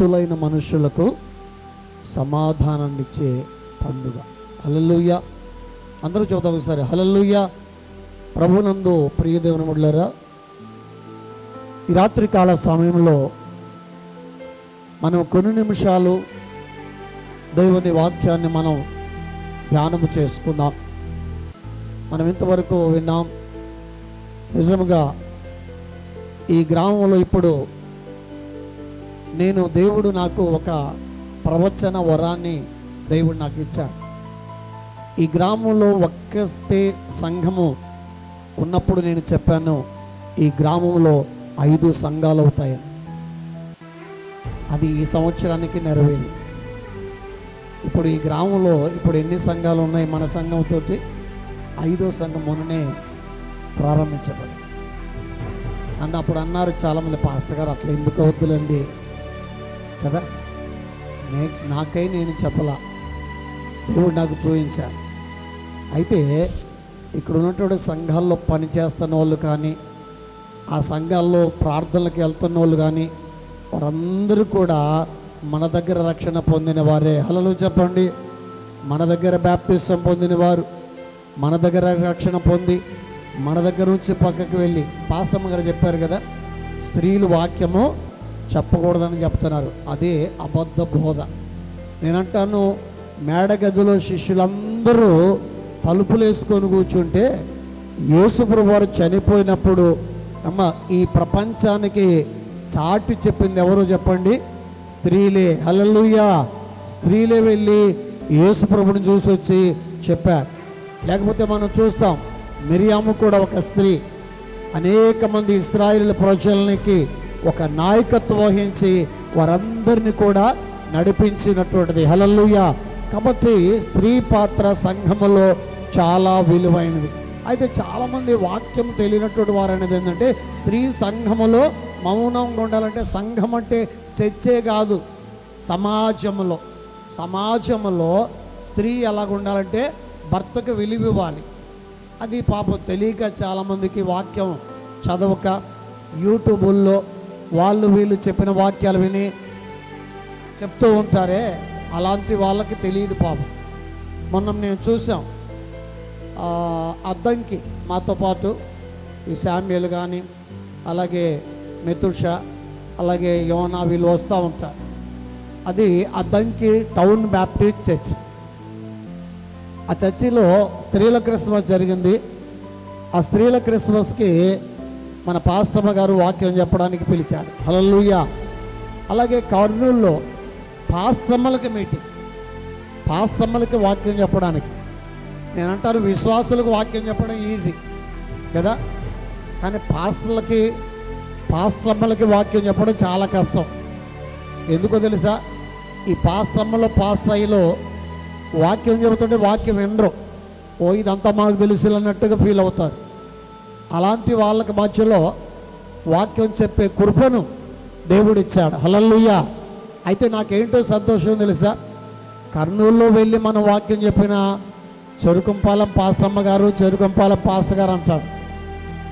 భక్తులైన మనుషులకు సమాధానాన్ని ఇచ్చే పండుగ. హల్లెలూయా. అందరూ చెబుతాం ఒకసారి హల్లెలూయా. ప్రభునందు ప్రియ దేవుని బిడ్డలారా, ఈ రాత్రికాల సమయంలో మనం కొన్ని నిమిషాలు దేవుని వాక్యాన్ని మనం ధ్యానము చేసుకుందాం. మనం ఇంతవరకు విన్నాం. నిజంగా ఈ గ్రామంలో ఇప్పుడు దేవుడు నాకు ఒక ప్రవచన వరాన్ని దేవుడు నాకు ఇచ్చాడు. ఈ గ్రామంలో ఒక్కటే సంఘము ఉన్నప్పుడు నేను చెప్పాను, ఈ గ్రామంలో 5 సంఘాలు అవుతాయని. అది ఈ సంవత్సరానికి నెరవేరింది. ఇప్పుడు ఈ గ్రామంలో ఇప్పుడు ఎన్ని సంఘాలు ఉన్నాయి? మన సంఘంతో 5వ సంఘం మొన్ననే ప్రారంభించబడింది. అండ్ అప్పుడు అన్నారు చాలామంది, పాస్టర్ గారు అట్లా ఎందుకు వద్దులండి కదా. నాకై నేను చెప్పలా, దేవుడు నాకు చూపించాడు. అయితే ఇక్కడ ఉన్నటువంటి సంఘాల్లో పనిచేస్తున్న వాళ్ళు కానీ, ఆ సంఘాల్లో ప్రార్థనలకు వెళ్తున్న వాళ్ళు కానీ, వారందరూ కూడా మన దగ్గర రక్షణ పొందిన వారే. హల్లెలూయా చెప్పండి. మన దగ్గర బాప్తిసం పొందిన వారు, మన దగ్గర రక్షణ పొంది మన దగ్గర నుంచి పక్కకు వెళ్ళి, పాస్టమ్మ గారు చెప్పారు కదా, స్త్రీలు వాక్యము చెప్పకూడదని చెప్తున్నారు. అదే అబద్ధ బోధ. నేనంటాను, మేడగదిలో శిష్యులందరూ తలుపులు వేసుకొని కూర్చుంటే యేసుప్రభువు వారు చనిపోయినప్పుడు ఈ ప్రపంచానికి చాటి చెప్పింది ఎవరో చెప్పండి? స్త్రీలే. హల్లెలూయా. స్త్రీలే వెళ్ళి యేసుప్రభుని చూసి వచ్చి చెప్పారు. లేకపోతే మనం చూస్తాం, మిరియాము కూడా ఒక స్త్రీ అనేక మంది ఇశ్రాయేలు ప్రజలకి ఒక నాయకత్వం వహించి వారందరినీ కూడా నడిపించినటువంటిది. హల్లెలూయా. కాబట్టి స్త్రీ పాత్ర సంఘములో చాలా విలువైనది. అయితే చాలామంది వాక్యం తెలియనటువంటి వారు అనేది ఏంటంటే, స్త్రీ సంఘములో మౌనంగా ఉండాలంటే, సంఘం అంటే చర్చే కాదు, సమాజంలో స్త్రీ ఎలాగ ఉండాలంటే భర్తకు విలువ ఇవ్వాలి. అది పాపం తెలియక చాలామందికి వాక్యం చదవక యూట్యూబుల్లో వాళ్ళు వీళ్ళు చెప్పిన వాక్యాలు విని చెప్తూ ఉంటారే, అలాంటి వాళ్ళకి తెలియదు పాపం. మొన్న నేను చూసాం, అద్దంకి మాతో పాటు ఈ శామ్యులు కానీ, అలాగే మెతుష, అలాగే యోనా వీళ్ళు వస్తూ ఉంటారు. అది అద్దంకి టౌన్ బ్యాప్టిస్ట్ చర్చ్. ఆ చర్చిలో స్త్రీల క్రిస్మస్ జరిగింది. ఆ స్త్రీల క్రిస్మస్కి మన పాస్టమ్మ గారు వాక్యం చెప్పడానికి పిలిచారు. హల్లెలూయా. అలాగే కర్నూలులో పాస్టమ్మలకి మీటింగ్, పాస్టమ్మలకి వాక్యం చెప్పడానికి. నేను అంటాను, విశ్వాసులకు వాక్యం చెప్పడం ఈజీ కదా, కానీ పాస్టమ్మలకి వాక్యం చెప్పడం చాలా కష్టం. ఎందుకో తెలుసా? ఈ పాస్టమ్మలో పాస్టయ్యలో వాక్యం చెబుతుంటే వాక్యం వినరు. ఇదంతా మాకు తెలుసు అన్నట్టుగా ఫీల్ అవుతారు. అలాంటి వాళ్ళకి మధ్యలో వాక్యం చెప్పే కృపను దేవుడిచ్చాడు. హల్లెలూయా. అయితే నాకేంటో సంతోషం తెలుసా? కర్నూలులో వెళ్ళి మనం వాక్యం చెప్పిన చెరుకుంపాలెం పాస్టమ్మ గారు, చెరుకుంపాలెం పాస్టర్ గారు అంటారు.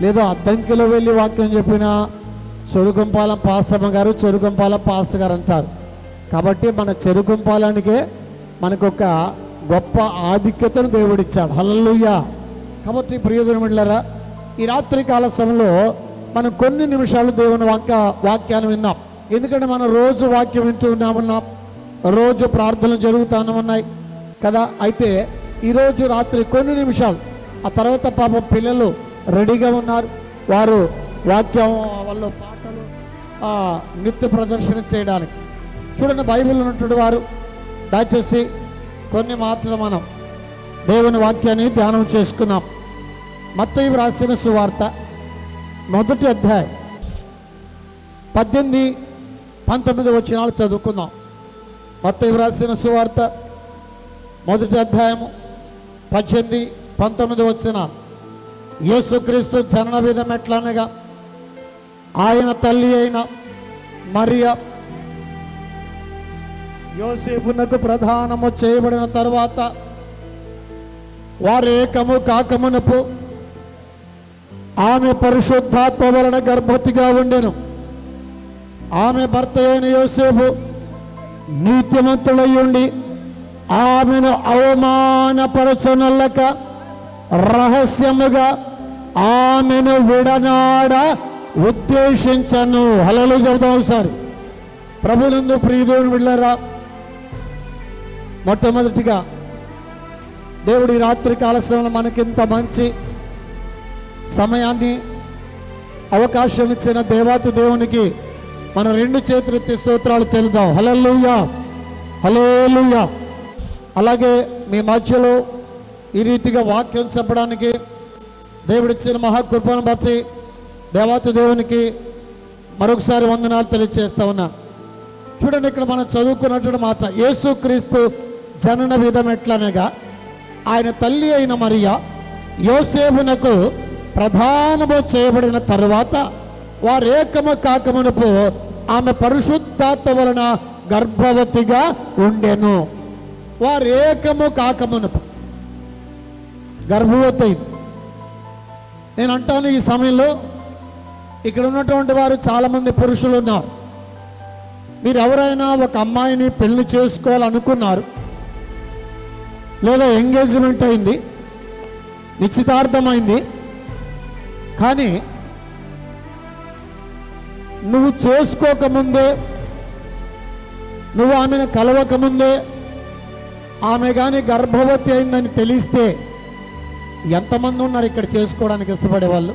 లేదా అద్దంకిలో వెళ్ళి వాక్యం చెప్పిన చెరుకుంపాలెం పాస్టమ్మ గారు, చెరుకుంపాలెం పాస్టర్ గారు అంటారు. కాబట్టి మన చెరుకుంపాలెనికే మనకొక గొప్ప ఆధిక్యతను దేవుడిచ్చాడు. హల్లెలూయా. కాబట్టి ప్రియమైన బిడ్డలారా, ఈ రాత్రికాల సమయంలో మనం కొన్ని నిమిషాలు దేవుని వాక్యాన్ని విన్నాం. ఎందుకంటే మనం రోజు వాక్యం వింటూ ఉన్నామన్నాం, రోజు ప్రార్థనలు జరుగుతూనే ఉన్నాయి కదా. అయితే ఈరోజు రాత్రి కొన్ని నిమిషాలు, ఆ తర్వాత పాపం పిల్లలు రెడీగా ఉన్నారు, వారు వాక్యం వాళ్ళు పాటలు నృత్య ప్రదర్శన చేయడానికి. చూడండి, బైబిల్ ఉన్నటువంటి వారు దయచేసి కొన్ని మాటలు మనం దేవుని వాక్యాన్ని ధ్యానం చేసుకున్నాం. మత్తయి రాసిన సువార్త 1వ అధ్యాయం 18-19 వచనాలు చదువుకుందాం. మత్తయి రాసిన సువార్త 1వ అధ్యాయము 18-19 వచనాలు. యేసుక్రీస్తు జనన విధం ఎట్లనగా, ఆయన తల్లి అయిన మరియ యోసేపునకు ప్రధానము చేయబడిన తరువాత వారు ఏకము కాకమునపు ఆమె పరిశుద్ధాత్మ వలన గర్భవతిగా ఉండెను. ఆమె భర్త అయిన యోసేపు నీతిమంతులయ్యుండి ఆమెను అవమానపరచనల్లక రహస్యముగా ఆమెను విడనాడ ఉద్దేశించను. హల్లెలూయా చెబుతాం ఒకసారి. ప్రభునందు ప్రియదేవుని బిడ్డలారా, మొట్టమొదటిగా దేవుడి రాత్రి కాల సమయంలో మనకింత మంచి సమయాన్ని అవకాశం ఇచ్చిన దేవాతి దేవునికి మన రెండు చేతులెత్తి స్తోత్రాలు చెల్లిద్దాం. హల్లెలూయా, హల్లెలూయా. అలాగే మీ మధ్యలో ఈ రీతిగా వాక్యం చెప్పడానికి దేవుడిచ్చిన మహాకృపను బట్టి దేవాతి దేవునికి మరొకసారి వందనాలు తెలియజేస్తా ఉన్నా. చూడండి, ఇక్కడ మనం చదువుకున్నటువంటి మాట, యేసుక్రీస్తు జనన విధం ఎట్లనగా ఆయన తల్లి అయిన మరియా యోసేపునకు ప్రధానము చేయబడిన తరువాత వారేకము కాకమునుపు ఆమె పరిశుద్ధాత్మ వలన గర్భవతిగా ఉండెను. వారేకము కాకమునుపు గర్భవతి అయింది. నేను అంటాను, ఈ సమయంలో ఇక్కడ ఉన్నటువంటి వారు చాలామంది పురుషులు ఉన్నారు. మీరు ఎవరైనా ఒక అమ్మాయిని పెళ్లి చేసుకోవాలనుకున్నారు, లేదా ఎంగేజ్మెంట్ అయింది, నిశ్చితార్థమైంది, కానీ నువ్వు చేసుకోకముందే, నువ్వు ఆమెను కలవకముందే ఆమె కానీ గర్భవతి అయిందని తెలిస్తే ఎంతమంది ఉన్నారు ఇక్కడ చేసుకోవడానికి ఇష్టపడే వాళ్ళు?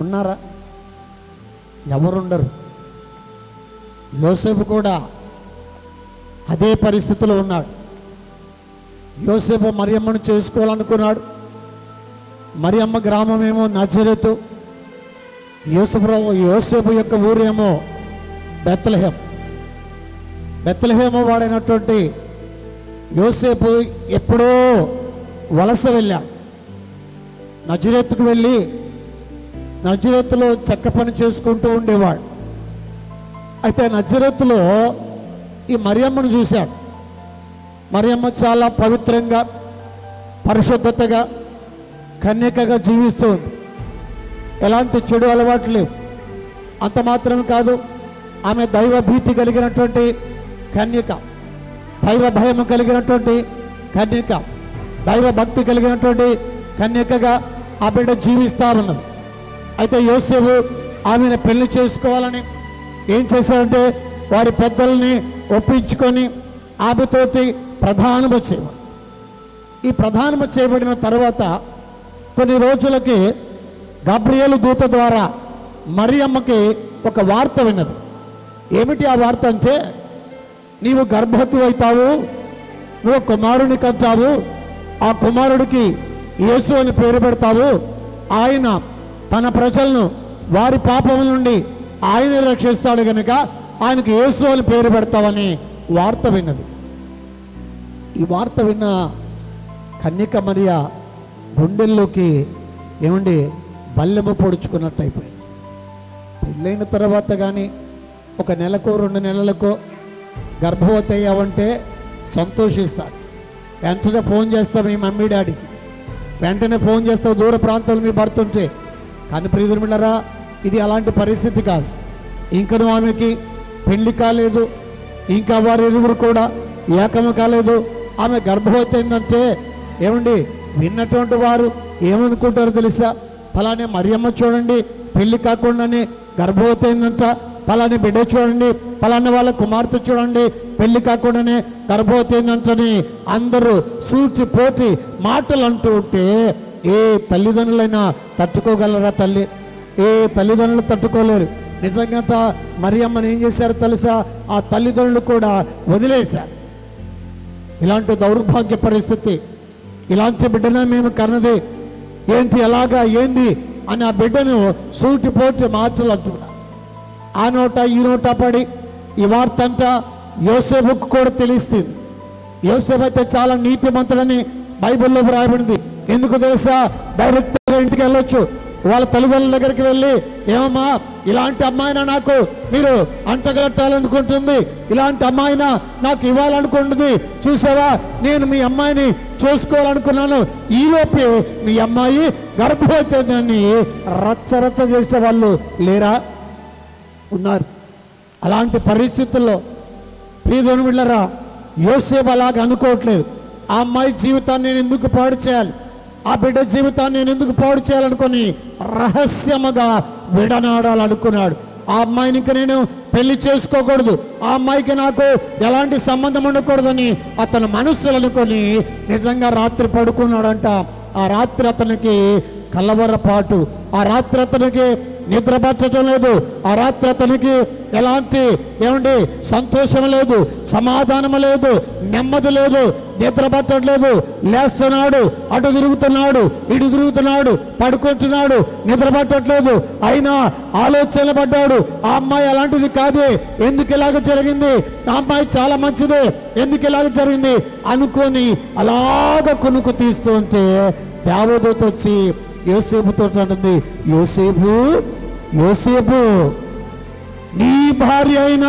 ఉన్నారా? ఎవరుండరు. యోసేపు కూడా అదే పరిస్థితిలో ఉన్నాడు. యోసేపు మరియమ్మను చేసుకోవాలనుకున్నాడు. మరియమ్మ గ్రామమేమో నజరేతు, యోసేపు యొక్క ఊరేమో బెత్లెహేం. బెత్లెహేము వాడైనటువంటి యోసేపు ఎప్పుడో వలస వెళ్ళాడు. నజరేతుకు వెళ్ళి నజరేతులో చెక్క పని చేసుకుంటూ ఉండేవాడు. అయితే నజరేతులో ఈ మరియమ్మను చూశాడు. మరియమ్మ చాలా పవిత్రంగా, పరిశుద్ధతగా, కన్యకగా జీవిస్తుంది. ఎలాంటి చెడు అలవాట్లు లేవు. అంత మాత్రం కాదు, ఆమె దైవ భీతి కలిగినటువంటి కన్యక, దైవ భయం కలిగినటువంటి కన్యక, దైవ భక్తి కలిగినటువంటి కన్యకగా ఆ బిడ్డ జీవిస్తూ ఉన్నది. అయితే యోసేపు ఆమెను పెళ్లి చేసుకోవాలని ఏం చేశారంటే, వారి పెద్దల్ని ఒప్పించుకొని ఆమెతోటి ప్రధానము చేయబడి, ఈ ప్రధానము చేయబడిన తర్వాత కొన్ని రోజులకి గబ్రియేలు దూత ద్వారా మరియమ్మకి ఒక వార్త విన్నది. ఏమిటి ఆ వార్త అంటే, నీవు గర్భవతి అవుతావు, నువ్వు కుమారుని కంటావు, ఆ కుమారుడికి యేసు అని పేరు పెడతావు, ఆయన తన ప్రజలను వారి పాపముల నుండి ఆయన రక్షిస్తాడు కనుక ఆయనకు యేసు అని పేరు పెడతావని వార్త విన్నది. ఈ వార్త విన్న కన్యక మరియ గుండెల్లోకి ఏమండి బల్లెము పొడుచుకున్నట్టు అయిపోయింది. పెళ్ళైన తర్వాత కానీ ఒక నెలకో 2 నెలలకో గర్భవతి అయ్యావంటే సంతోషిస్తారు. వెంటనే ఫోన్ చేస్తావు మీ మమ్మీ డాడీకి, వెంటనే ఫోన్ చేస్తావు దూర ప్రాంతంలో మీ భర్త ఉంటే. కానీ ప్రియమిళ్ళరా, ఇది అలాంటి పరిస్థితి కాదు. ఇంకను ఆమెకి పెళ్లి కాలేదు, ఇంకా వారిరువురు కూడా ఏకము కాలేదు. ఆమె గర్భవతి అయిందంటే ఏమండి విన్నటువంటి వారు ఏమనుకుంటారో తెలుసా? ఫలానే మరియమ్మ చూడండి పెళ్లి కాకుండానే గర్భవతి అయిందంట, ఫలాని బిడ్డ చూడండి, ఫలాని వాళ్ళ కుమార్తె చూడండి పెళ్లి కాకుండానే గర్భవతి అయిందంటని అందరూ సూచి పోటి మాటలు అంటూ ఉంటే ఏ తల్లిదండ్రులైనా తట్టుకోగలరా తల్లి? ఏ తల్లిదండ్రులు తట్టుకోలేరు. నిజంగా మరియమ్మని ఏం చేశారు తెలుసా? ఆ తల్లిదండ్రులు కూడా వదిలేశారు. ఇలాంటి దౌర్భాగ్య పరిస్థితి, ఇలాంటి బిడ్డనే మేము కన్నది ఏంటి, ఎలాగా, ఏంది అని ఆ బిడ్డను సూటిపోటి మాటలు అంటున్నారు. ఆ నోట ఈ నోట పడి ఈ వార్త అంతా యోసేపుకు కూడా తెలిస్తుంది. యోసేపు అయితే చాలా నీతిమంతుడని బైబిల్లో వ్రాయబడింది. ఎందుకు తెలుసా? డైరెక్ట్గా ఇంటికి వెళ్ళొచ్చు, వాళ్ళ తల్లిదండ్రుల దగ్గరికి వెళ్ళి, ఏమమ్మా ఇలాంటి అమ్మాయినా నాకు మీరు అంటగట్టాలనుకుంటుంది, ఇలాంటి అమ్మాయినా నాకు ఇవ్వాలనుకుంటుంది, చూసావా నేను మీ అమ్మాయిని చూసుకోవాలనుకున్నాను, ఈలోపే మీ అమ్మాయి గర్భవతిని రచ్చరచ్చ చేసే వాళ్ళు లేరా? ఉన్నారు. అలాంటి పరిస్థితుల్లో ప్రియదేవుని బిడ్డలారా, యోసేపు అలాగా అనుకోవట్లేదు. ఆ అమ్మాయి జీవితాన్ని నేను ఎందుకు పాడు చేయాలి, ఆ బిడ్డ జీవితాన్ని నేను ఎందుకు పాడు చేయాలనుకొని రహస్యముగా విడనాడాలనుకున్నాడు. ఆ అమ్మాయిని ఇంక నేను పెళ్లి చేసుకోకూడదు, ఆ అమ్మాయికి నాకు ఎలాంటి సంబంధం ఉండకూడదని అతను మనస్సులు అనుకొని నిజంగా రాత్రి పడుకున్నాడంట. ఆ రాత్రి అతనికి కలవరపాటు, ఆ రాత్రి అతనికి నిద్ర పట్టడం లేదు, ఆ రాత్రి అతనికి ఎలాంటి సంతోషం లేదు, సమాధానం లేదు, నెమ్మది లేదు, నిద్ర పట్టట్లేదు. లేస్తున్నాడు, అటు తిరుగుతున్నాడు, ఇటు తిరుగుతున్నాడు, పడుకుంటున్నాడు, నిద్ర పట్టట్లేదు. అయినా ఆలోచనలు పడ్డాడు, ఆ అమ్మాయి అలాంటిది కాదే, ఎందుకు ఇలాగ జరిగింది, ఆ అమ్మాయి చాలా మంచిదే, ఎందుకు ఇలాగ జరిగింది అనుకొని అలాగ కునుకు తీస్తూ ఉంటే దేవదూత వచ్చి యోసేపుతో అంటుంది, యోసేపు యోసేపు నీ భార్య అయిన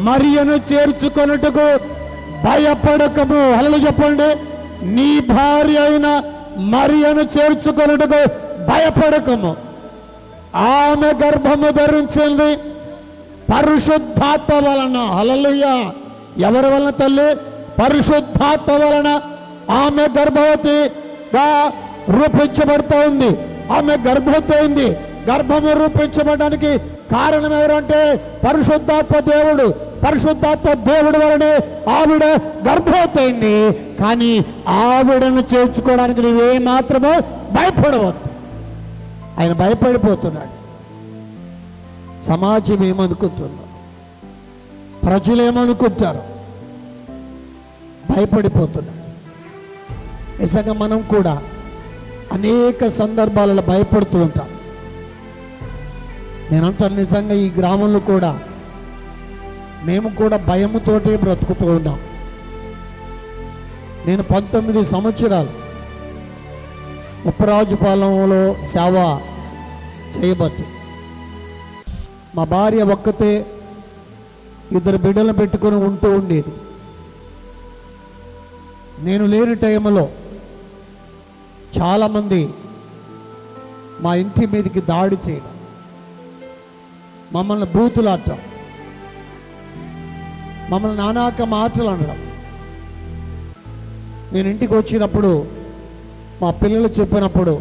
మరియను చేర్చుకొనుటకు భయపడకము. హల్లెలూయా చెప్పండి. నీ భార్య అయిన మరియను చేర్చుకొనుటకు భయపడకము. ఆమె గర్భము ధరించింది పరిశుద్ధాత్మ వలన. హల్లెలూయా. ఎవరి వలన తల్లి? పరిశుద్ధాత్మ వలన ఆమె గర్భవతిగా రూపించబడుతూ ఉంది. ఆమె గర్భవతి అయింది. గర్భము రూపించబడడానికి కారణం ఎవరంటే పరిశుద్ధాత్మ దేవుడు. పరిశుద్ధాత్మ దేవుడు వలనే ఆవిడ గర్భవతి అయింది. కానీ ఆవిడను చేర్చుకోవడానికి నువ్వే మాత్రమో భయపడవద్దు. ఆయన భయపడిపోతున్నాడు. సమాజం ఏమనుకుంటుందో, ప్రజలు ఏమనుకుంటారు, భయపడిపోతున్నాడు. నిజంగా మనం కూడా అనేక సందర్భాలలో భయపడుతూ ఉంటాం. నేనంటాను నిజంగా ఈ గ్రామంలో కూడా మేము కూడా భయముతోటే బ్రతుకుతూ ఉన్నాం. నేను 19 సంవత్సరాలు ఉప్పరాజుపాలెంలో సేవ చేయబట్టి మా భార్య ఒక్కతే 2 బిడ్డలను పెట్టుకొని ఉంటూ ఉండేది. నేను లేని టైంలో చాలామంది మా ఇంటి మీదకి దాడి చేయడం, మమ్మల్ని బూతులాడటం, మమ్మల్ని నానాక మాటలు అనడం. నేను ఇంటికి వచ్చినప్పుడు మా పిల్లలు చెప్పినప్పుడు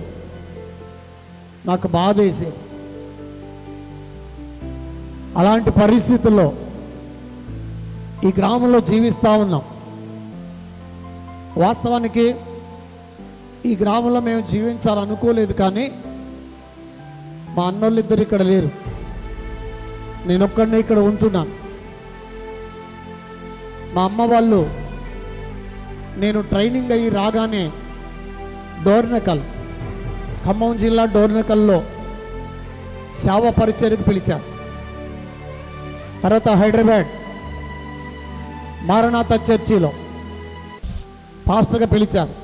నాకు బాధ వేసేది. అలాంటి పరిస్థితుల్లో ఈ గ్రామంలో జీవిస్తూ ఉన్నాం. వాస్తవానికి ఈ గ్రామంలో మేము జీవించాలనుకోలేదు, కానీ మా అన్నోళ్ళు ఇద్దరు ఇక్కడ లేరు, నేను ఒక్కడినే ఇక్కడ ఉంటున్నాను. మా అమ్మ వాళ్ళు నేను ట్రైనింగ్ అయ్యి రాగానే డోర్నకల్, ఖమ్మం జిల్లా డోర్నకల్లో సేవ పరిచర్యకు పిలిచారు. తర్వాత హైదరాబాద్ మారనాథ చర్చిలో పాస్టర్గా పిలిచారు.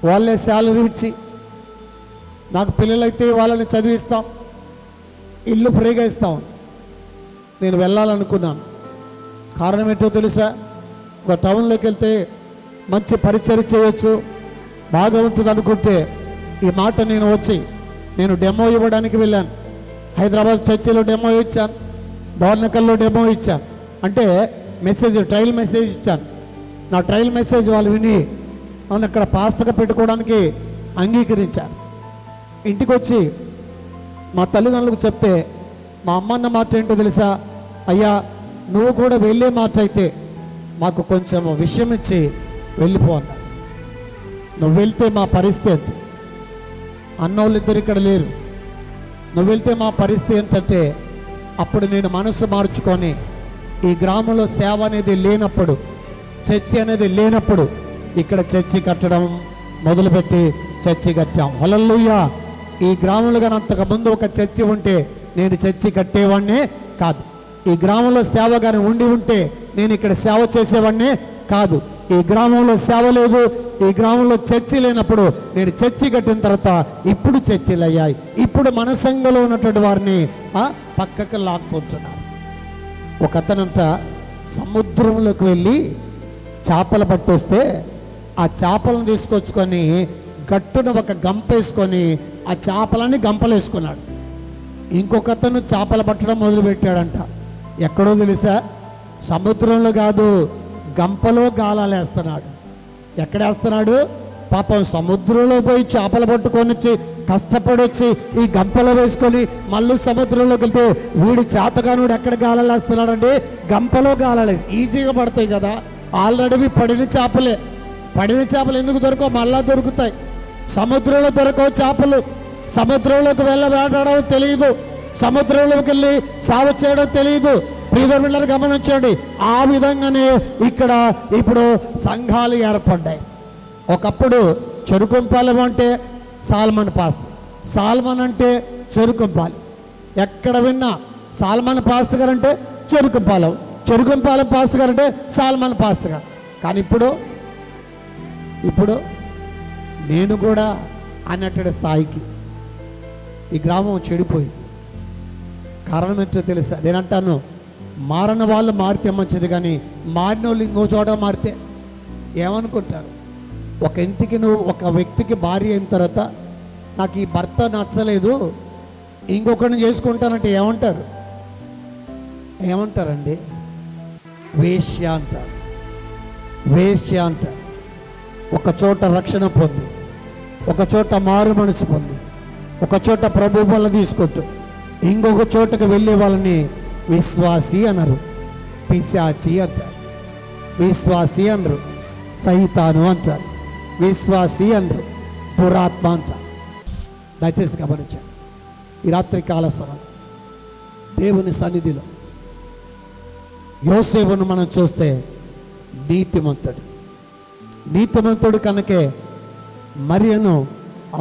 వాళ్ళే శాలరీ ఇచ్చి నాకు పిల్లలైతే వాళ్ళని చదివిస్తాం, ఇల్లు ఫ్రీగా ఇస్తాం. నేను వెళ్ళాలనుకున్నాను. కారణం ఏంటో తెలుసా? ఒక టౌన్లోకి వెళ్తే మంచి పరిచర్య చేయొచ్చు, బాగా ఉంటుంది అనుకుంటే ఈ మాట నేను డెమో ఇవ్వడానికి వెళ్ళాను. హైదరాబాద్ చర్చిలో డెమో ఇచ్చాను, డోర్నకల్లో డెమో ఇచ్చాను. అంటే ట్రయల్ మెసేజ్ ఇచ్చాను. నా ట్రయల్ మెసేజ్ వాళ్ళు విని నన్ను అక్కడ పాస్టర్గా పెట్టుకోవడానికి అంగీకరించారు. ఇంటికి వచ్చి మా తల్లిదండ్రులకు చెప్తే మా అమ్మ అన్న మాట ఏంటో తెలుసా? అయ్యా, నువ్వు కూడా వెళ్ళే మాట అయితే మాకు కొంచెం విషయం ఇచ్చి వెళ్ళిపో అన్నారు. నువ్వు వెళ్తే మా పరిస్థితి, అన్నోళ్ళు ఇద్దరు ఇక్కడ లేరు, నువ్వు వెళ్తే మా పరిస్థితి ఏంటంటే, అప్పుడు నేను మనసు మార్చుకొని ఈ గ్రామంలో సేవ అనేది లేనప్పుడు, చర్చి అనేది లేనప్పుడు ఇక్కడ చర్చి కట్టడం మొదలుపెట్టి చర్చి కట్టాం. హల్లెలూయా. ఈ గ్రామంలో కానీ అంతకుముందు ఒక చర్చి ఉంటే నేను చర్చి కట్టేవాడినే కాదు. ఈ గ్రామంలో సేవ కానీ ఉండి ఉంటే నేను ఇక్కడ సేవ చేసేవాడినే కాదు. ఈ గ్రామంలో సేవ లేదు, ఈ గ్రామంలో చర్చి లేనప్పుడు నేను చర్చి కట్టిన తర్వాత ఇప్పుడు చర్చిలు అయ్యాయి. ఇప్పుడు మన సంఘంలో ఉన్నటువంటి వారిని పక్కకు లాక్కుంటున్నారు. ఒక అతనంట సముద్రంలోకి వెళ్ళి చేపలు పట్టేస్తే ఆ చేపలను తీసుకొచ్చుకొని గట్టున ఒక గంప వేసుకొని ఆ చేపలని గంపలేసుకున్నాడు. ఇంకొక అతను చేపలు పట్టడం మొదలుపెట్టాడంట. ఎక్కడో తెలుసా? సముద్రంలో కాదు, గంపలో గాలాలు వేస్తున్నాడు. ఎక్కడేస్తున్నాడు? పాపం సముద్రంలో పోయి చేపలు పట్టుకొని వచ్చి కష్టపడి వచ్చి ఈ గంపలో వేసుకొని మళ్ళీ సముద్రంలోకి వెళ్తే వీడు చేతగానుడు ఎక్కడ గాలాలు వేస్తున్నాడండి? గంపలో గాలాలు ఈజీగా పడతాయి కదా. ఆల్రెడీ పడిన చేపలే. పడిన చేపలు ఎందుకు దొరకవు? మళ్ళా దొరుకుతాయి. సముద్రంలో దొరకవు చేపలు. సముద్రంలోకి వేటాడడం తెలియదు, సముద్రంలోకి వెళ్ళి సాగు చేయడం తెలియదు. ప్రియమైన గమనించండి, ఆ విధంగానే ఇక్కడ ఇప్పుడు సంఘాలు ఏర్పడ్డాయి. ఒకప్పుడు చెరుకుంపాలెం అంటే సాల్మన్ పాస్, సాల్మన్ అంటే చెరుకుంపాలెం. ఎక్కడ విన్నా సాల్మన్ పాస్ గారు అంటే చెరుకుంపాలెం, చెరుకుంపాలెం పాస్ గారు అంటే సాల్మన్ పాస్ గారు. కానీ ఇప్పుడు నేను కూడా అన్నట్టు స్థాయికి ఈ గ్రామం చెడిపోయింది. కారణం ఏంటో తెలుసా? నేనంటాను, మారన వాళ్ళు మారితే మంచిది, కానీ మారిన వాళ్ళు ఇంకో చోట మారితే ఏమనుకుంటారు? ఒక ఇంటికి నువ్వు ఒక వ్యక్తికి భార్య అయిన తర్వాత నాకు ఈ భర్త నచ్చలేదు, ఇంకొకరిని చేసుకుంటానంటే ఏమంటారండి? వేశ్య అంటారు, వేశ్య అంటారు. ఒక చోట రక్షణ పొంది, ఒక చోట మారు మనసు పొంది, ఒక చోట ప్రభు వల్ల తీసుకుంటూ ఇంకొక చోటకు వెళ్ళే వాళ్ళని విశ్వాసి అనరు, పిశాచి అంటారు. విశ్వాసి అనరు, సైతాను అంటారు. విశ్వాసి అనరు, దురాత్మ అంటారు. దయచేసి గమనించండి. ఈ రాత్రి కాల సమయం దేవుని సన్నిధిలో యోసేపును మనం చూస్తే నీతిమంతుడు కనుకే మరియను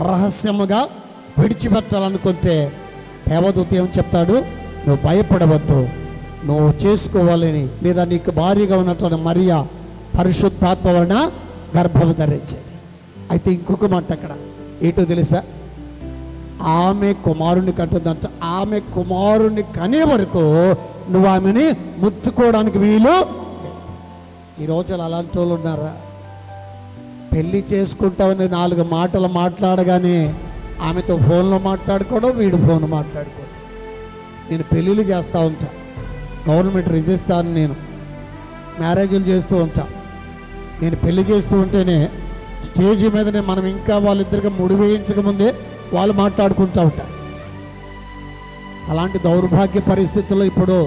రహస్యముగా విడిచిపెట్టాలనుకుంటే దేవదూత ఏం చెప్తాడు? నువ్వు భయపడవద్దు, నువ్వు చేసుకోవాలని, లేదా నీకు భార్యగా ఉన్నటువంటి మరియా పరిశుద్ధాత్మ వలన గర్భము ధరించేది. అయితే ఇంకొక మాట అక్కడ ఏంటో తెలుసా? ఆమె కుమారుని కంటుందంట. ఆమె కుమారుని కనే వరకు నువ్వు ఆమెని ముట్టుకోవడానికి వీలు. ఈ రోజులు అలాంటి వాళ్ళు ఉన్నారా? పెళ్ళి చేసుకుంటామని 4 మాటలు మాట్లాడగానే ఆమెతో ఫోన్లో మాట్లాడుకోవడం, వీడు ఫోన్ మాట్లాడుకోవడం. నేను పెళ్ళిళ్ళు చేస్తూ ఉంటా, గవర్నమెంట్ రిజిస్ట్రార్, నేను మ్యారేజీలు చేస్తూ ఉంటా. నేను పెళ్లి చేస్తూ ఉంటేనే స్టేజ్ మీదనే మనం ఇంకా వాళ్ళిద్దరికి ముడి వేయించకముందే వాళ్ళు మాట్లాడుకుంటూ ఉంటారు. అలాంటి దౌర్భాగ్య పరిస్థితుల్లో ఇప్పుడు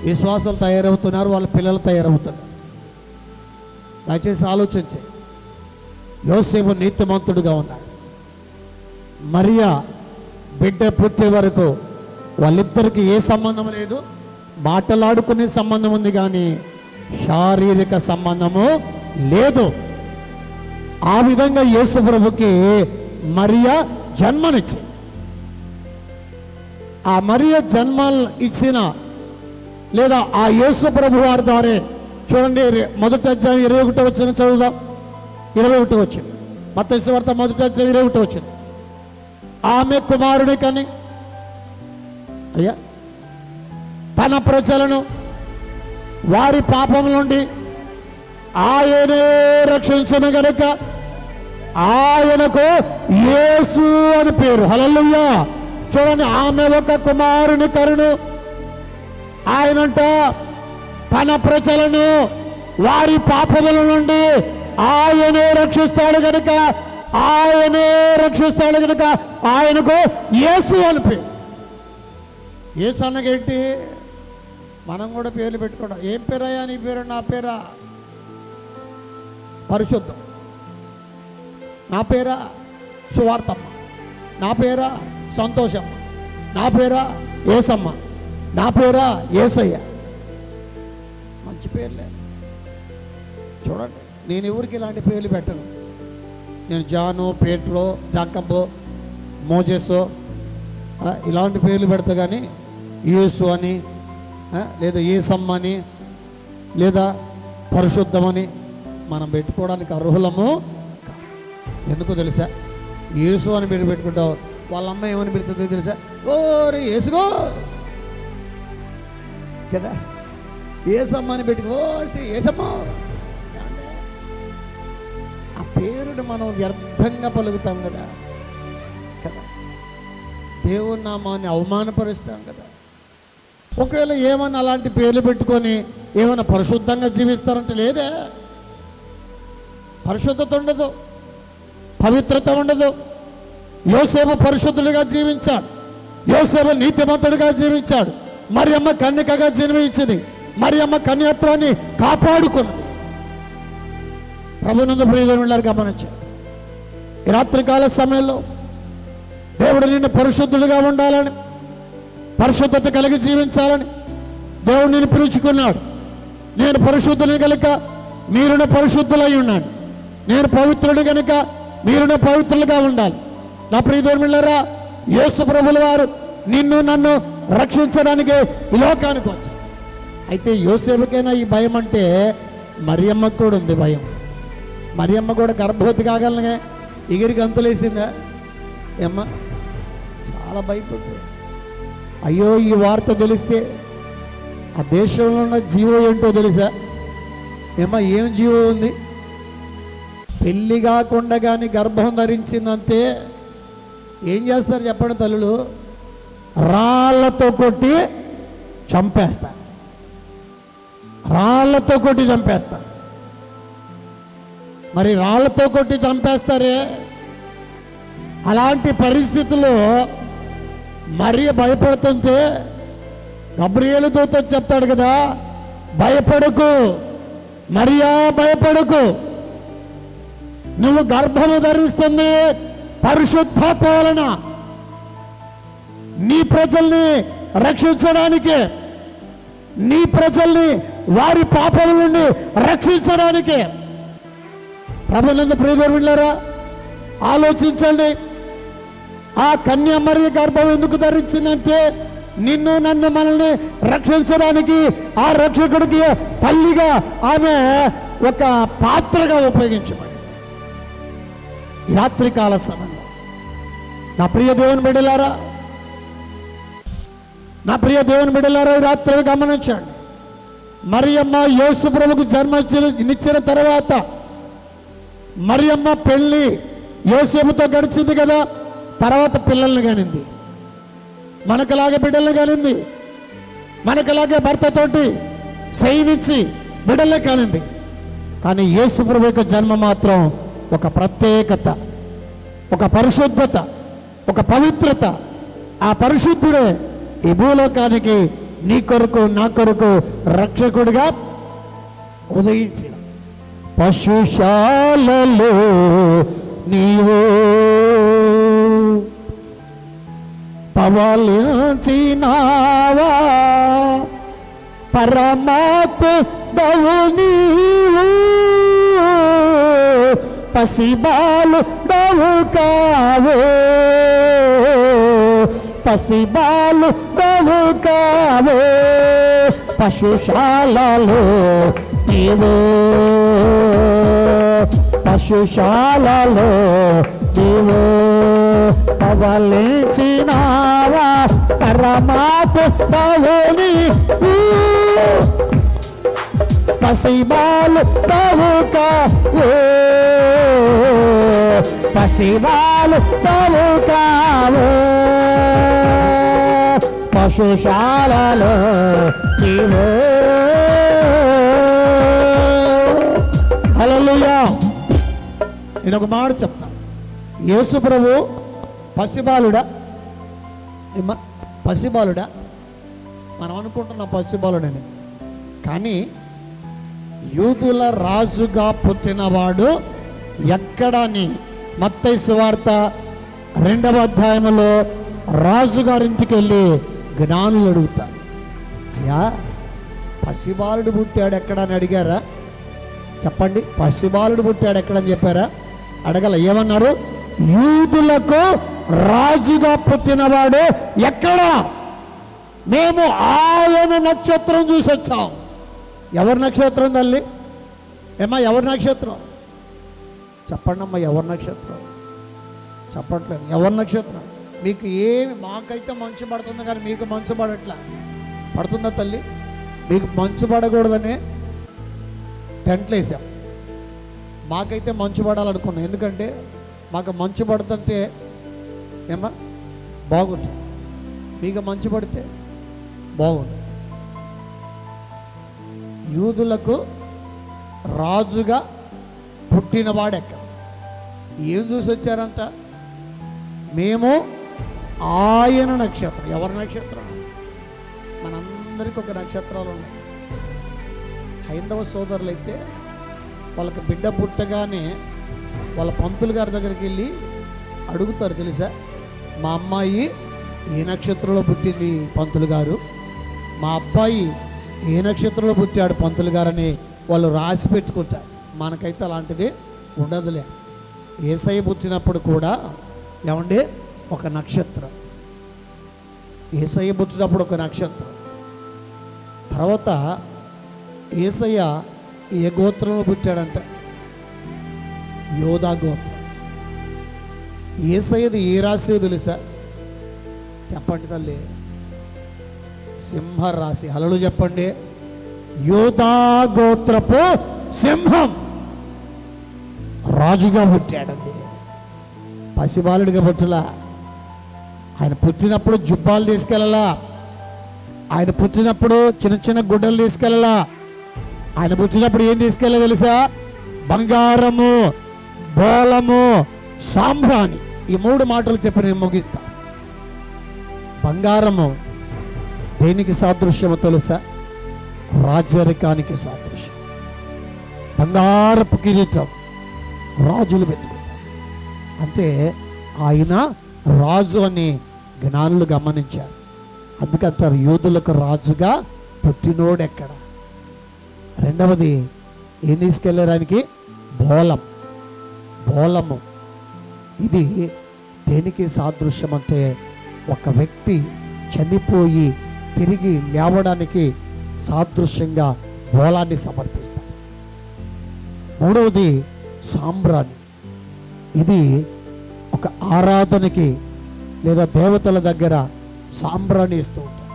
విశ్వాసాలు తయారవుతున్నారు, వాళ్ళ పిల్లలు తయారవుతున్నారు. దయచేసి ఆలోచించే. యోసేపు నీతిమంతుడుగా ఉన్నాడు. మరియా బిడ్డ పుట్టే వరకు వాళ్ళిద్దరికి ఏ సంబంధం లేదు, మాటలాడుకునే సంబంధం ఉంది కానీ శారీరక సంబంధము లేదు. ఆ విధంగా యేసు ప్రభుకి మరియా జన్మనిచ్చింది. ఆ మరియా జన్మ ఇచ్చిన లేదా ఆ యేసు ప్రభు వారి ద్వారా చూడండి, మొదటి అధ్యాయం 21 వచ్చిన చదువుదాం. 21 వచ్చింది. మత్తయి సువార్త మొదటి అధ్యాయం 21 వచ్చింది. ఆమె కుమారుని కని అయ్యా తన ప్రజలను వారి పాపం నుండి ఆయనే రక్షించిన గనుక ఆయనకు యేసు అని పేరు. హల్లెలూయా. చూడండి, ఆమె ఒక కుమారుని కరును. ఆయనంట తన ప్రజలను వారి పాపముల నుండి ఆయనే రక్షిస్తాడు గనుక ఆయనకు యేసు అని పేరు. యేసు అన్నగేంటి? మనం కూడా పేర్లు పెట్టుకోవడం. ఏం పేరయ్యా నీ పేరు? నా పేరా పరిశుద్ధం, నా పేరా సువార్తమ్మ, నా పేరా సంతోషమ్మ, నా పేరా యేసమ్మ, నా పేరా యేసయ్య. మంచి పేర్లే. చూడండి, నేను ఎవరికి ఇలాంటి పేర్లు పెట్టను. నేను జాను, పేట్రో, జాకబ్బో, మోజెసో ఇలాంటి పేర్లు పెడతా. కానీ యేసు అని లేదా యేసమ్మ అని లేదా పరిశుద్ధమని మనం పెట్టుకోవడానికి అర్హులము. ఎందుకో తెలుసా? యేసు అని పేరు పెట్టుకుంటావు, వాళ్ళ అమ్మ ఏమని పెడుతుందో తెలుసా? ఓరే యేసుగో కదా. యేసమ్మ అని పెట్టుకో, యేసమ్మ. ఆ పేరుని మనం వ్యర్థంగా పలుకుతాం కదా. దేవుని నామాన్ని అవమానపరుస్తాం కదా. ఒకవేళ ఏమన్నా అలాంటి పేర్లు పెట్టుకొని ఏమైనా పరిశుద్ధంగా జీవిస్తారంటే లేదే. పరిశుద్ధత ఉండదు, పవిత్రత ఉండదు. యోసేపు పరిశుద్ధుడిగా జీవించాడు, యోసేపు నీతిమంతుడిగా జీవించాడు. మరియమ్మ కన్యకగా జన్మించింది, మరియమ్మ కన్యత్వాన్ని కాపాడుకున్నది. ప్రభునందు ప్రియమైన గమనించాడు. ఈ రాత్రికాల సమయంలో దేవుడు నిన్ను పరిశుద్ధుడిగా ఉండాలని, పరిశుద్ధత కలిగి జీవించాలని దేవుడు నిన్ను పిలుచుకున్నాడు. నేను పరిశుద్ధుని కనుక మీరున పరిశుద్ధులై ఉన్నాడు, నేను పవిత్రుని కనుక మీరున పవిత్రులుగా ఉండాలి. నా ప్రియమిళ్ళరా, యేసు ప్రభుల వారు నిన్ను నన్ను రక్షించడానికి ఈ లోకానికి వచ్చారు. అయితే యోసేపుకైనా ఈ భయం అంటే మరియమ్మకు కూడా ఉంది భయం. మరియమ్మ కూడా గర్భవతి కాగలనే ఎగిరి గంతులేసిందా ఏమ్మ? చాలా భయపడుతుంది. అయ్యో ఈ వార్త తెలిస్తే ఆ దేశంలో ఉన్న జీవో ఏంటో తెలుసా ఏమ్మా? ఏం జీవో ఉంది? పెళ్ళి కాకుండా కానీ గర్భం ధరించిందంటే ఏం చేస్తారు చెప్పండి తల్లులు? రాళ్లతో కొట్టి చంపేస్తారు, రాళ్లతో కొట్టి చంపేస్తారు. మరి రాళ్లతో కొట్టి చంపేస్తారే, అలాంటి పరిస్థితుల్లో మరియ భయపడుతుంటే గబ్రియేలు దూత చెప్తాడు కదా, భయపడకు మరియా, భయపడకు, నువ్వు గర్భము ధరిస్తుంది పరిశుద్ధాత్మ వలన, నీ ప్రజల్ని రక్షించడానికి, నీ ప్రజల్ని వారి పాపల నుండి రక్షించడానికి. ప్రభునందు ప్రియమిళ్ళరా, ఆలోచించండి. ఆ కన్య మరియ గర్భం ఎందుకు ధరించిందంటే నిన్ను నన్ను మనల్ని రక్షించడానికి, ఆ రక్షకుడికి తల్లిగా ఆమె ఒక పాత్రగా ఉపయోగించబడింది. ఈ రాత్రికాల సమయంలో నా ప్రియ దేవుని బిడ్డలారా, నా ప్రియ దేవుని బిడ్డలారా, ఈ రాత్రి గమనించండి. మరియమ్మ యేసు ప్రభువుకు జన్మనిచ్చిన తర్వాత మరియమ్మ పెళ్ళి యోసేపుతో గడిచింది కదా, తర్వాత పిల్లల్ని కానింది, మనకలాగే బిడ్డల్ని కానింది, మనకలాగే భర్తతోటి సైనించి బిడ్డలే కానింది. కానీ యేసు ప్రభు యొక్క జన్మ మాత్రం ఒక ప్రత్యేకత, ఒక పరిశుద్ధత, ఒక పవిత్రత. ఆ పరిశుద్ధుడే ఈ భూలోకానికి నీ కొరకు నా కొరకు రక్షకుడిగా ఉదయించిన. పశుశాలలో నీవు పవలించినావా, పరమాత్ముడవు నీవు, పసిబాలుడవు కావు, పసిబాలుడవు కావు, పశుశాలలో నీవు, పశుశాలలో నీవు పవలించినావా, పరమాత్ముడవు నీవు, పసిబాలుడవు కావు, పసిబాలుడవు కావు, పశుశాలలో నీవు. హల్లెలూయా. నేను ఒక మాట చెప్తాను. యేసు ప్రభు పసిబాలుడా? పసిబాలుడా? మనం అనుకుంటున్నాం పసిబాలుడని, కానీ యూదుల రాజుగా పుట్టినవాడు ఎక్కడని మత్తయి సువార్త 2వ అధ్యాయంలో రాజుగారింటికి వెళ్ళి జ్ఞానులు అడుగుతారు, అయ్యా పసిబాలుడు పుట్టాడు ఎక్కడని అడిగారా? చెప్పండి, పసిబాలుడు పుట్టాడు ఎక్కడని చెప్పారా? అడగల. ఏమన్నారు? యూదులకు రాజుగా పుట్టినవాడు ఎక్కడ? మేము ఆయన నక్షత్రం చూసి వచ్చాం. ఎవరి నక్షత్రం తల్లి? ఏమ్మా ఎవరి నక్షత్రం? చెప్పండి అమ్మా, ఎవరి నక్షత్రం? చెప్పట్లేదు. ఎవరి నక్షత్రం? మీకు ఏమి, మాకైతే మంచు పడుతుంది కానీ మీకు మంచు పడట్లా. పడుతుందా తల్లి? మీకు మంచు పడకూడదని టెంట్లు వేసాం. మాకైతే మంచు పడాలనుకున్నాం, ఎందుకంటే మాకు మంచు పడుతుంటే ఏమా బాగుంటుంది, మీకు మంచు పడితే బాగుంటుంది. యూదులకు రాజుగా పుట్టినవాడెక్కడ? ఏం చూసి వచ్చారంట? మేము ఆయన నక్షత్రం. ఎవరి నక్షత్రం? మనందరికీ ఒక నక్షత్రాలు ఉన్నాయి. హైందవ సోదరులైతే వాళ్ళకి బిడ్డ పుట్టగానే వాళ్ళ పంతులు గారి దగ్గరికి వెళ్ళి అడుగుతారు, తెలుసా, మా అమ్మాయి ఏ నక్షత్రంలో పుట్టింది పంతులు గారు, మా అబ్బాయి ఏ నక్షత్రంలో పుట్టాడు పంతులు గారని వాళ్ళు రాసి పెట్టుకుంటారు. మనకైతే అలాంటిది ఉండదులే. యేసయ్య పుట్టినప్పుడు కూడా ఏమండి ఒక నక్షత్రం, యేసయ్య పుట్టినప్పుడు ఒక నక్షత్రం. తర్వాత యేసయ్య ఏ గోత్రంలో పుట్టాడంట? యోధా గోత్రం. యేసయ్యది ఏ రాశి తెలుసా? చెప్పండి తల్లి. సింహరాశి. హల్లెలూయా చెప్పండి. యోధా గోత్రపు సింహం రాజుగా పుట్టాడండి. పసిబాలుడిగా పుట్టలా. ఆయన పుట్టినప్పుడు జుబ్బాలు తీసుకెళ్ళలా. ఆయన పుట్టినప్పుడు చిన్న చిన్న గుడ్డలు తీసుకెళ్ళలా. ఆయన పుట్టినప్పుడు ఏం తీసుకెళ్ళా తెలుసా? బంగారము, బోలము, సాంబ్రాణి. ఈ 3 మాటలు చెప్పి నేను ముగిస్తా. బంగారము దేనికి సాదృశ్యమో తెలుసా? రాజరికానికి సాదృశ్యం. బంగారపు కిరీటం రాజులు పెట్టుకుంటారు. అంటే ఆయన రాజు అని జ్ఞానులు గమనించారు. అందుకంటారు యూదులకు రాజుగా పుట్టినోడెక్కడ. రెండవది ఏం తీసుకెళ్ళడానికి? బోలం. బోలము ఇది దేనికి సాదృశ్యం అంటే ఒక వ్యక్తి చనిపోయి తిరిగి లేవడానికి సాదృశ్యంగా బోలాన్ని సమర్పిస్తారు. మూడవది సాంబ్రాణి. ఇది ఒక ఆరాధనకి లేదా దేవతల దగ్గర సాంబ్రాణి ఇస్తూ ఉంటారు.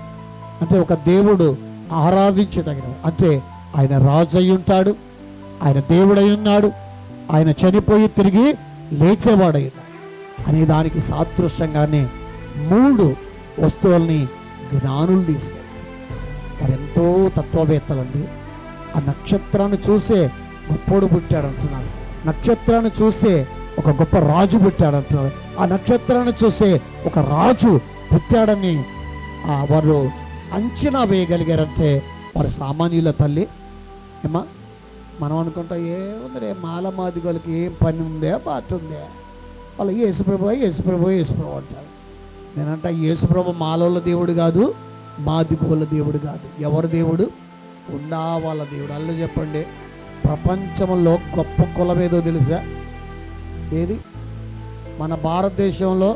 అంటే ఒక దేవుడు ఆరాధించదగిన, అంటే ఆయన రాజు అయి ఉంటాడు, ఆయన దేవుడై ఉన్నాడు, ఆయన చనిపోయి తిరిగి లేచేవాడై ఉన్నాడు అనే దానికి సాదృశ్యంగానే 3 వస్తువుల్ని జ్ఞానులు తీసుకెళ్ళారు. వారు ఎంతో తత్వవేత్తలండి. ఆ నక్షత్రాన్ని చూసే గొప్పోడు పుట్టాడు అంటున్నారు. నక్షత్రాన్ని చూసే ఒక గొప్ప రాజు పుట్టాడు అంటున్నారు. ఆ నక్షత్రాన్ని చూసే ఒక రాజు పుట్టాడని వారు అంచనా వేయగలిగారంటే వారు సామాన్యుల తల్లి. ఏమా మనం అనుకుంటా ఏముంది మాల మాదిగోళ్ళకి ఏం పని ఉందే, బాట ఉందే, వాళ్ళు యేసుప్రభు యేసుప్రభు యేసుప్రభు అంటారు. నేనంట యేసుప్రభు మాలోళ్ళ దేవుడు కాదు, మాదిగోళ్ళ దేవుడు కాదు. ఎవరి దేవుడు? ఉండా వాళ్ళ దేవుడు. అల్లు చెప్పండి. ప్రపంచంలో గొప్ప కులం ఏదో తెలుసా? ఏది? మన భారతదేశంలో